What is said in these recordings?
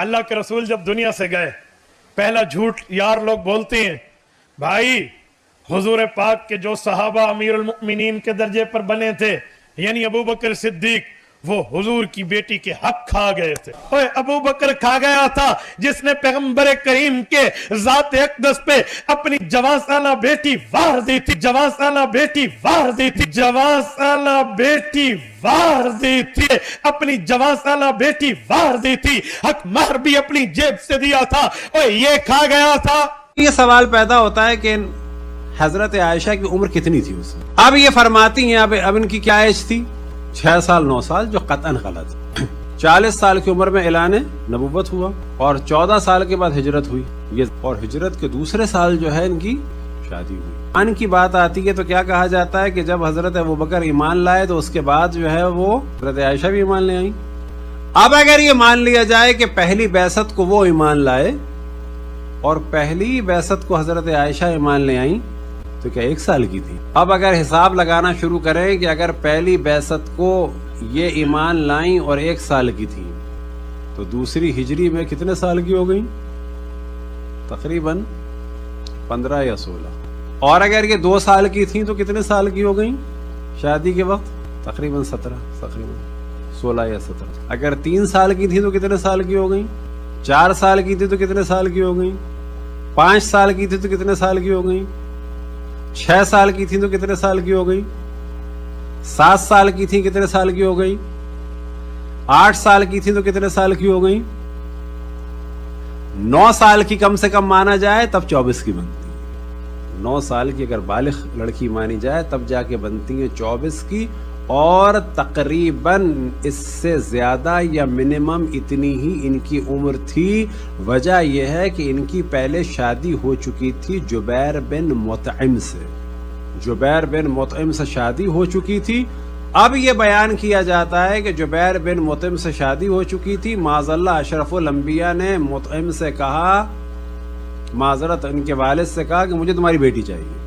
اللہ کے رسول جب دنیا سے گئے پہلا جھوٹ یار لوگ بولتے ہیں بھائی حضور پاک کے جو صحابہ امیر المؤمنین کے درجے پر بنے تھے یعنی ابو بکر صدیق وہ حضور کی بیٹی کے حق کھا گئے تھے. اوے ابو بکر کھا گیا تھا جس نے پیغمبر کریم کے ذات اقدس پہ اپنی جوان سالہ بیٹی وار دی تھی, جوان سالہ بیٹی وار دی تھی, جوان سالہ بیٹی وار دی تھی, اپنی جوان سالہ بیٹی وار دی تھی, حق مہر بھی اپنی جیب سے دیا تھا. اوے یہ کھا گیا تھا. یہ سوال پیدا ہوتا ہے کہ حضرت عائشہ کی عمر کتنی تھی اس میں؟ اب یہ فرماتی ہیں اب ان کی کیا ایج تھی؟ 6 سال 9 سال, جو قطعاً غلط. 40 سال کی عمر میں اعلان نبوت ہوا اور 14 سال کے بعد ہجرت ہوئی, اور ہجرت کے دوسرے سال جو ہے ان کی شادی ہوئی. ایمان کی بات آتی ہے تو کیا کہا جاتا ہے کہ جب حضرت ابوبکر ایمان لائے تو اس کے بعد جو ہے وہ حضرت عائشہ بھی ایمان لے آئیں. اب اگر یہ مان لیا جائے کہ پہلی بعثت کو وہ ایمان لائے اور پہلی بعثت کو حضرت عائشہ ایمان لے آئیں تو کیا 1 سال کی تھی؟ اب اگر حساب لگانا شروع کریں کہ اگر پہلی بعثت کو یہ ایمان لائیں اور 1 سال کی تھی تو دوسری ہجری میں کتنے سال کی ہو گئی؟ تقریباً 15 یا 16. اور اگر یہ 2 سال کی تھیں تو کتنے سال کی ہو گئی شادی کے وقت؟ تقریباً 17, تقریباً 16 یا 17. اگر 3 سال کی تھی تو کتنے سال کی ہو گئی؟ 4 سال کی تھی تو کتنے سال کی ہو گئی؟ 5 سال کی تھی تو کتنے سال کی ہو گئی؟ 6 سال کی تھی تو کتنے سال کی ہو گئی؟ 7 سال کی تھی کتنے سال کی ہو گئی؟ 8 سال کی تھی تو کتنے سال کی ہو گئی؟ 9 سال کی کم سے کم مانا جائے تب 24 کی بنتی ہے. 9 سال کی اگر بالغ لڑکی مانی جائے تب جا کے بنتی ہے 24 کی, اور تقریباً اس سے زیادہ یا منیمم اتنی ہی ان کی عمر تھی. وجہ یہ ہے کہ ان کی پہلے شادی ہو چکی تھی جبیر بن مطعم سے, جبیر بن مطعم سے شادی ہو چکی تھی. اب یہ بیان کیا جاتا ہے کہ جبیر بن مطعم سے شادی ہو چکی تھی. معاذ اللہ اشرف الانبیاء نے مطعم سے کہا, معذرت ان کے والد سے کہا کہ مجھے تمہاری بیٹی چاہیے.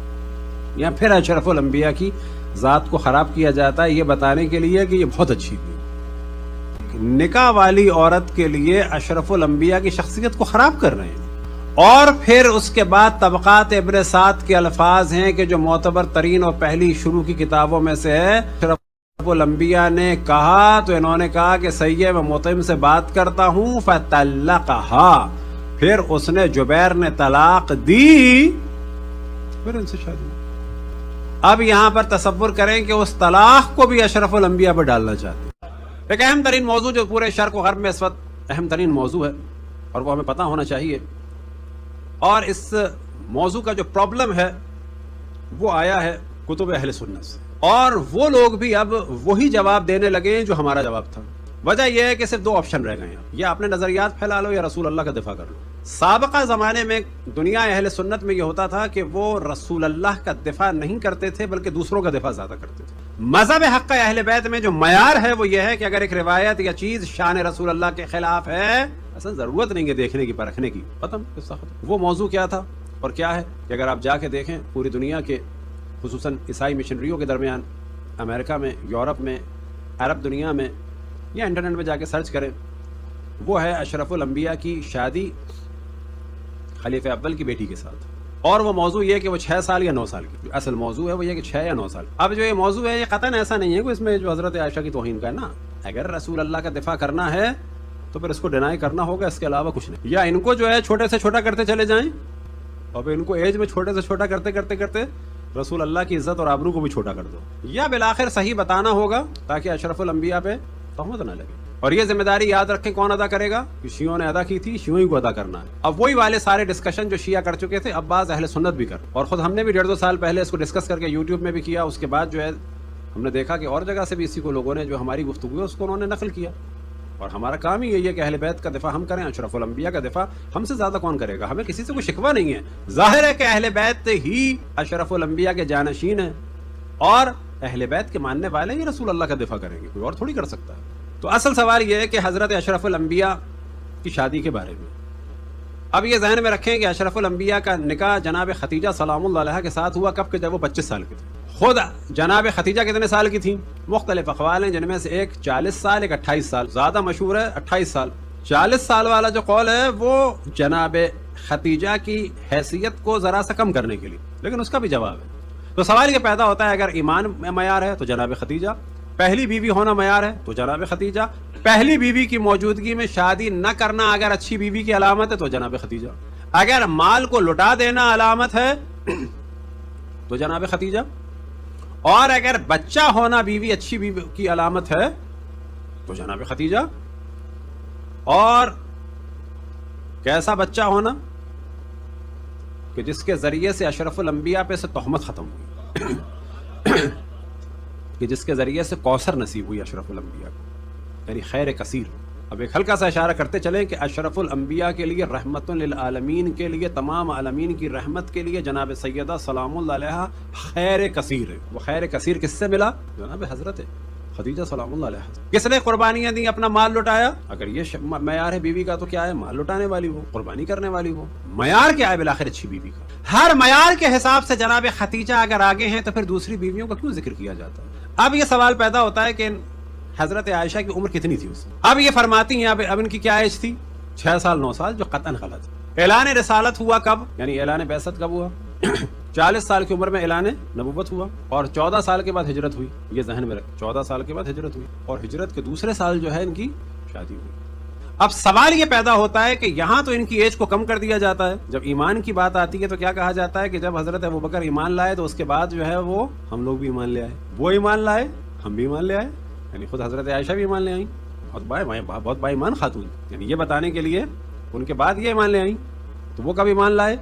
یا پھر اشرف الانبیاء کی ذات کو خراب کیا جاتا ہے یہ بتانے کے لیے کہ یہ بہت اچھی تھی. نکاح والی عورت کے لیے اشرف الانبیاء کی شخصیت کو خراب کر رہے ہیں. اور پھر اس کے بعد طبقات ابن سعد کے الفاظ ہیں کہ جو معتبر ترین اور پہلی شروع کی کتابوں میں سے ہے. اشرف الانبیاء نے کہا تو انہوں نے کہا کہ صحیح ہے میں مطعم سے بات کرتا ہوں, فطلقہا, پھر اس نے جبیر نے طلاق دی, پھر ان سے شادی. اب یہاں پر تصور کریں کہ اس طلاق کو بھی اشرف الانبیاء پر ڈالنا چاہتے ہیں. ایک اہم ترین موضوع جو پورے شرق و غرب میں اس وقت اہم ترین موضوع ہے اور وہ ہمیں پتہ ہونا چاہیے, اور اس موضوع کا جو پرابلم ہے وہ آیا ہے کتب اہل سنت سے, اور وہ لوگ بھی اب وہی جواب دینے لگے ہیں جو ہمارا جواب تھا. وجہ یہ ہے کہ صرف 2 آپشن رہ گئے ہیں, یا اپنے نظریات پھیلا لو یا رسول اللہ کا دفاع کر لو. سابقہ زمانے میں دنیا اہل سنت میں یہ ہوتا تھا کہ وہ رسول اللہ کا دفاع نہیں کرتے تھے بلکہ دوسروں کا دفاع زیادہ کرتے تھے. مذہب حق اہل بیت میں جو معیار ہے وہ یہ ہے کہ اگر ایک روایت یا چیز شان رسول اللہ کے خلاف ہے, اصلا ضرورت نہیں ہے دیکھنے کی پرکھنے کی, ختم. وہ موضوع کیا تھا اور کیا ہے کہ اگر آپ جا کے دیکھیں پوری دنیا کے خصوصاً عیسائی مشنریوں کے درمیان, امریکہ میں, یورپ میں, عرب دنیا میں, یا انٹرنیٹ میں جا کے سرچ کریں, وہ ہے اشرف الانبیاء کی شادی خلیفہ اول کی بیٹی کے ساتھ. اور وہ موضوع یہ کہ وہ 6 سال یا 9 سال کی, اصل موضوع ہے وہ یہ کہ 6 یا 9 سال. اب جو یہ موضوع ہے یہ قطعاً ایسا نہیں ہے کہ اس میں جو حضرت عائشہ کی توہین کا ہے نا, اگر رسول اللہ کا دفاع کرنا ہے تو پھر اس کو ڈینائی کرنا ہوگا, اس کے علاوہ کچھ نہیں. یا ان کو جو ہے چھوٹے سے چھوٹا کرتے چلے جائیں, اور پھر ان کو ایج میں چھوٹے سے چھوٹا کرتے کرتے کرتے رسول اللہ کی عزت اور آبرو کو بھی چھوٹا کر دو, یا بالآخر صحیح بتانا ہوگا تاکہ اشرف الانبیاء پہ تہمت نہ لگے. اور یہ ذمہ داری یاد رکھیں کون ادا کرے گا, کہ شیعوں نے ادا کی تھی, شیعوں ہی کو ادا کرنا ہے. اب وہی والے سارے ڈسکشن جو شیعہ کر چکے تھے اب بعض اہل سنت بھی کر, اور خود ہم نے بھی 1.5-2 سال پہلے اس کو ڈسکس کر کے یوٹیوب میں بھی کیا. اس کے بعد جو ہے ہم نے دیکھا کہ اور جگہ سے بھی اسی کو لوگوں نے جو ہماری گفتگو ہے اس کو انہوں نے نقل کیا. اور ہمارا کام ہی یہی ہے کہ اہل بیت کا دفاع ہم کریں, اشرف الانبیاء کا دفاع ہم سے زیادہ کون کرے گا. ہمیں کسی سے کوئی شکوہ نہیں ہے. ظاہر ہے کہ اہل بیت ہی اشرف الانبیاء کے جانشین ہیں, اور اہل بیت کے ماننے والے ہی رسول اللہ کا دفاع کریں گے, کوئی اور تھوڑی کر سکتا ہے. تو اصل سوال یہ ہے کہ حضرت اشرف الانبیاء کی شادی کے بارے میں اب یہ ذہن میں رکھیں کہ اشرف الانبیاء کا نکاح جناب خدیجہ سلام اللہ علیہا کے ساتھ ہوا کب کہ جب وہ 25 سال کے تھے. خود جناب خدیجہ کتنے سال کی تھیں؟ مختلف اقوال ہیں جن میں سے ایک 40 سال ایک 28 سال, زیادہ مشہور ہے 28 سال. 40 سال والا جو قول ہے وہ جناب خدیجہ کی حیثیت کو ذرا سا کم کرنے کے لیے، لیکن اس کا بھی جواب ہے. تو سوال یہ پیدا ہوتا ہے اگر ایمان میں معیار ہے تو جناب خدیجہ، پہلی بیوی ہونا معیار ہے تو جناب خدیجہ، پہلی بیوی کی موجودگی میں شادی نہ کرنا اگر اچھی بیوی کی علامت ہے تو جناب خدیجہ، اگر مال کو لٹا دینا علامت ہے تو جناب خدیجہ، اور اگر بچہ ہونا بیوی اچھی بیوی کی علامت ہے تو جناب خدیجہ. اور کیسا بچہ ہونا کہ جس کے ذریعے سے اشرف الانبیاء پہ سے تہمت ختم ہوئی کہ جس کے ذریعے سے کوثر نصیب ہوئی اشرف الانبیاء کو، یعنی خیر کثیر. اب ایک ہلکا سا اشارہ کرتے چلیں کہ اشرف الانبیاء کے لیے، رحمت للعالمین کے لیے، تمام عالمین کی رحمت کے لیے جناب سیدہ سلام اللہ علیہا خیر کثیر ہے. وہ خیر کثیر کس سے ملا؟ جناب حضرت خدیجہ سلام اللہ علیہ. کس نے قربانیاں دی؟ اپنا مال لٹایا. اگر یہ معیار ہے بیوی کا تو کیا ہے؟ مال لٹانے والی ہو، قربانی کرنے والی ہو. معیار کیا ہے بالآخر اچھی بیوی کا؟ ہر معیار کے حساب سے جناب خدیجہ اگر آگے ہیں تو پھر دوسری بیویوں کا کیوں ذکر کیا جاتا ہے؟ اب یہ سوال پیدا ہوتا ہے کہ حضرت عائشہ کی عمر کتنی تھی اس میں؟ اب یہ فرماتی ہیں اب ان کی کیا ایج تھی؟ 6 سال 9 سال، جو قطعاً غلط ہے. اعلان رسالت ہوا کب؟ یعنی اعلان بعثت کب ہوا؟ 40 سال کی عمر میں اعلان نبوت ہوا، اور 14 سال کے بعد ہجرت ہوئی. یہ ذہن میں رکھ، 14 سال کے بعد ہجرت ہوئی، اور ہجرت کے دوسرے سال جو ہے ان کی شادی ہوئی. اب سوال یہ پیدا ہوتا ہے کہ یہاں تو ان کی ایج کو کم کر دیا جاتا ہے، جب ایمان کی بات آتی ہے تو کیا کہا جاتا ہے کہ جب حضرت ابوبکر ایمان لائے تو اس کے بعد جو ہے وہ ہم لوگ بھی ایمان لے آئے، وہ ایمان لائے ہم بھی ایمان لے آئے. یعنی خود حضرت عائشہ بھی ایمان لے آئیں، بہت با ایمان خاتون، یعنی یہ بتانے کے لیے ان کے بعد یہ ایمان لے آئیں. تو وہ کب ایمان لائے؟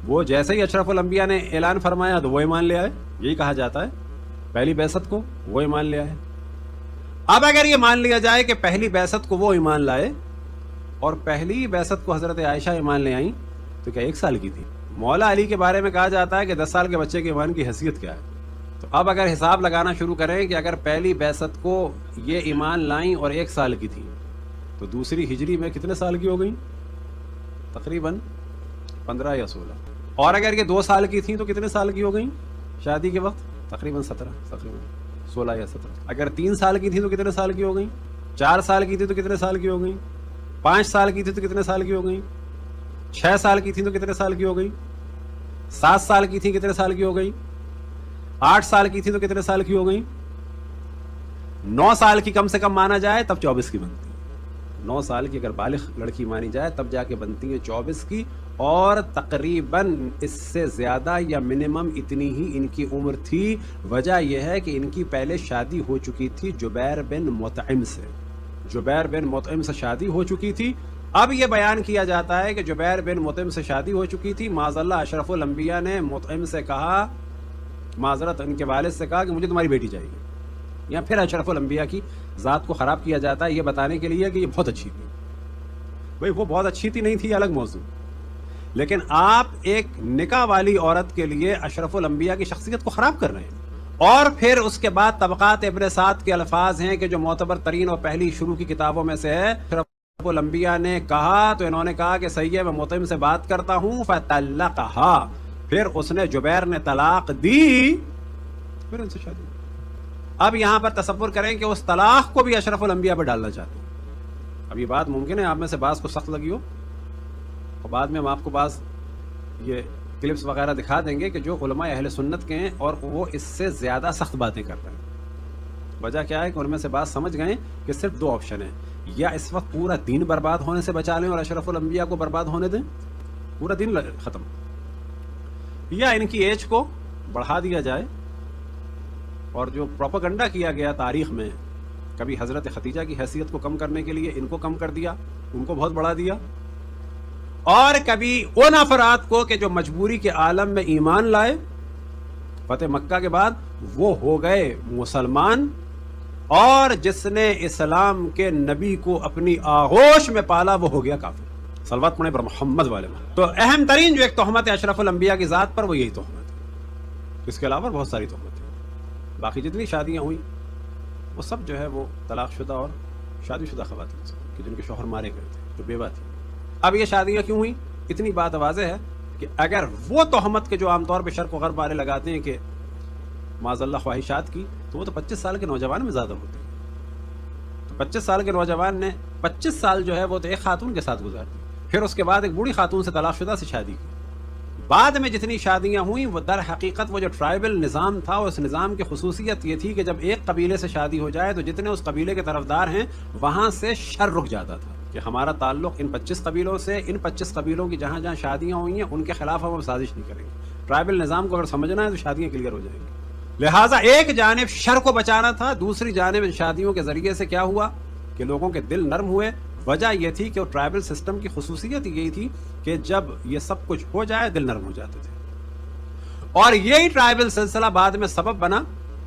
وہ جیسے ہی اشرف الانبیاء نے اعلان فرمایا تو وہ ایمان لے آئے. یہی کہا جاتا ہے پہلی بعثت کو وہ ایمان لے آئے. اب اگر یہ مان لیا جائے کہ پہلی بعثت کو وہ ایمان لائے اور پہلی بعثت کو حضرت عائشہ ایمان لے آئیں تو کیا 1 سال کی تھی؟ مولا علی کے بارے میں کہا جاتا ہے کہ 10 سال کے بچے کے ایمان کی حیثیت کیا ہے. تو اب اگر حساب لگانا شروع کریں کہ اگر پہلی بعثت کو یہ ایمان لائیں اور 1 سال کی تھی تو دوسری ہجری میں کتنے سال کی ہو گئیں؟ تقریباً 15 یا 16. اور اگر یہ 2 سال کی تھیں تو کتنے سال کی ہو گئیں شادی کے وقت؟ تقریباً 17، تقریباً 16 یا 17. اگر 3 سال کی تھیں تو کتنے سال کی ہو گئیں؟ 4 سال کی تھی تو کتنے سال کی ہو گئیں؟ 5 سال کی تھی تو کتنے سال کی ہو گئیں؟ 6 سال کی تھی تو کتنے سال کی ہو گئیں؟ 7 سال کی تھی کتنے سال کی ہو گئیں؟ 8 سال کی تھی تو کتنے سال کی ہو گئیں؟ 9 سال کی کم سے کم مانا جائے تب 24 کی بنتی ہے. 9 سال کی اگر بالغ لڑکی مانی جائے تب جا کے بنتی ہیں 24 کی، اور تقریباً اس سے زیادہ یا منیمم اتنی ہی ان کی عمر تھی. وجہ یہ ہے کہ ان کی پہلے شادی ہو چکی تھی جبیر بن مطعم سے، جبیر بن مطعم سے شادی ہو چکی تھی. اب یہ بیان کیا جاتا ہے کہ جبیر بن مطعم سے شادی ہو چکی تھی. معاذ اللہ اشرف الانبیاء نے مطعم سے کہا، معذرت ان کے والد سے کہا کہ مجھے تمہاری بیٹی چاہیے. یا پھر اشرف الانبیاء کی ذات کو خراب کیا جاتا ہے یہ بتانے کے لیے کہ یہ بہت اچھی تھی. بھئی وہ بہت اچھی تھی نہیں تھی الگ موضوع، لیکن آپ ایک نکاح والی عورت کے لیے اشرف الانبیاء کی شخصیت کو خراب کر رہے ہیں. اور پھر اس کے بعد طبقات ابن سعد کے الفاظ ہیں کہ جو معتبر ترین اور پہلی شروع کی کتابوں میں سے ہے. اشرف الانبیاء نے کہا تو انہوں نے کہا کہ صحیح ہے میں مطعم سے بات کرتا ہوں، فطلقها، پھر اس نے جبیر نے طلاق دی، پھر ان سے شادی. اب یہاں پر تصور کریں کہ اس طلاق کو بھی اشرف الانبیاء پر ڈالنا چاہتے ہیں. اب یہ بات ممکن ہے آپ میں سے بعض کو سخت لگی ہو، اور بعد میں ہم آپ کو بعض یہ کلپس وغیرہ دکھا دیں گے کہ جو علماء اہل سنت کے ہیں اور وہ اس سے زیادہ سخت باتیں کر رہے ہیں. وجہ کیا ہے کہ ان میں سے بعض سمجھ گئے کہ صرف 2 آپشن ہیں، یا اس وقت پورا دین برباد ہونے سے بچا لیں اور اشرف الانبیاء کو برباد ہونے دیں، پورا دین ختم، یا ان کی ایج کو بڑھا دیا جائے. اور جو پروپیگنڈا کیا گیا تاریخ میں، کبھی حضرت خدیجہ کی حیثیت کو کم کرنے کے لیے ان کو کم کر دیا، ان کو بہت بڑھا دیا، اور کبھی ان افراد کو کہ جو مجبوری کے عالم میں ایمان لائے فتح مکہ کے بعد وہ ہو گئے مسلمان، اور جس نے اسلام کے نبی کو اپنی آغوش میں پالا وہ ہو گیا کافر. صلوات پڑھیں پر محمد والے میں. تو اہم ترین جو ایک تہمت ہے اشرف الانبیاء کی ذات پر وہ یہی تہمت ہے. اس کے علاوہ بہت ساری تہمتیں، باقی جتنی شادیاں ہوئیں وہ سب جو ہے وہ طلاق شدہ اور شادی شدہ خواتین سے کہ جن کے شوہر مارے گئے تھے، جو بیوہ تھی. اب یہ شادیاں کیوں ہوئیں؟ اتنی بات واضح ہے کہ اگر وہ تہمت کے جو عام طور پہ شرق و غرب والے لگاتے ہیں کہ معاذ اللہ خواہشات کی، تو وہ تو 25 سال کے نوجوان میں زیادہ ہوتے ہیں. تو 25 سال کے نوجوان نے 25 سال جو ہے وہ تو ایک خاتون کے ساتھ گزار دی، پھر اس کے بعد ایک بوڑھی خاتون سے طلاق شدہ سے شادی کی. بعد میں جتنی شادیاں ہوئیں وہ در حقیقت وہ جو ٹرائبل نظام تھا، اس نظام کی خصوصیت یہ تھی کہ جب ایک قبیلے سے شادی ہو جائے تو جتنے اس قبیلے کے طرفدار ہیں وہاں سے شر رک جاتا تھا کہ ہمارا تعلق ان 25 قبیلوں سے، ان 25 قبیلوں کی جہاں جہاں شادیاں ہوئی ہیں ان کے خلاف ہم سازش نہیں کریں گے. ٹرائبل نظام کو اگر سمجھنا ہے تو شادیاں کلیئر ہو جائیں گی. لہٰذا ایک جانب شر کو بچانا تھا، دوسری جانب ان شادیوں کے ذریعے سے کیا ہوا کہ لوگوں کے دل نرم ہوئے. وجہ یہ تھی کہ وہ ٹرائبل سسٹم کی خصوصیت یہی تھی کہ جب یہ سب کچھ ہو جائے دل نرم ہو جاتے تھے. اور یہی ٹرائبل سلسلہ بعد میں سبب بنا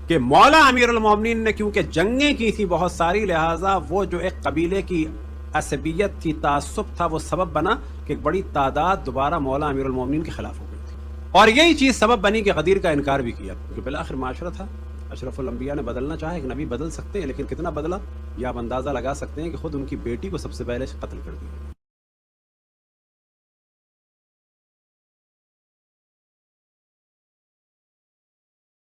کہ مولا امیر المومنین نے کیونکہ جنگیں کی تھی بہت ساری، لہٰذا وہ جو ایک قبیلے کی عصبیت تھی، تعصب تھا، وہ سبب بنا کہ ایک بڑی تعداد دوبارہ مولا امیر المومنین کے خلاف ہو گئی تھی. اور یہی چیز سبب بنی کہ غدیر کا انکار بھی کیا، کیونکہ بالآخر معاشرہ تھا. اشرف الانبیاء نے بدلنا چاہے، ایک نبی بدل سکتے ہیں، لیکن کتنا بدلا یہ آپ اندازہ لگا سکتے ہیں کہ خود ان کی بیٹی کو سب سے پہلے قتل کر دیا.